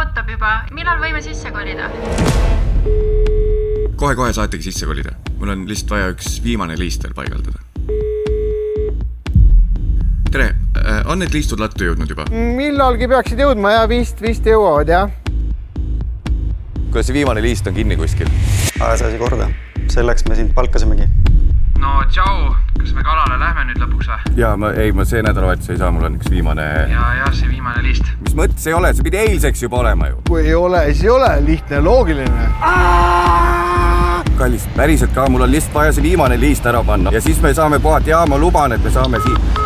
ootab juba. Millal võime sisse kolida? Kohe saategi sisse kolida. Mul on lihtsalt vaja üks viimane liister paigaldada. Tere, on need liistud lattu jõudnud juba? Millalgi peaksid jõudma ja vist jõuavad, jah. Kuidas see viimane liist on kinni kuskil? Aja see asi korda. Selleks me sind palkasimegi. No tšau, kas me kalale lähme nüüd lõpuks või? Jaa, ma see nädalavahetus ei saa, mul on üks viimane... Ja see viimane liist. Mis mõttes ei ole? See pidi eilseks juba olema ju. Kui ei ole, siis ei ole. Lihtne, loogiline. Kallis, päriselt ka, mul on lihtsalt vaja see viimane liist ära panna. Ja siis me saame puhata, ma luban, et me saame siit.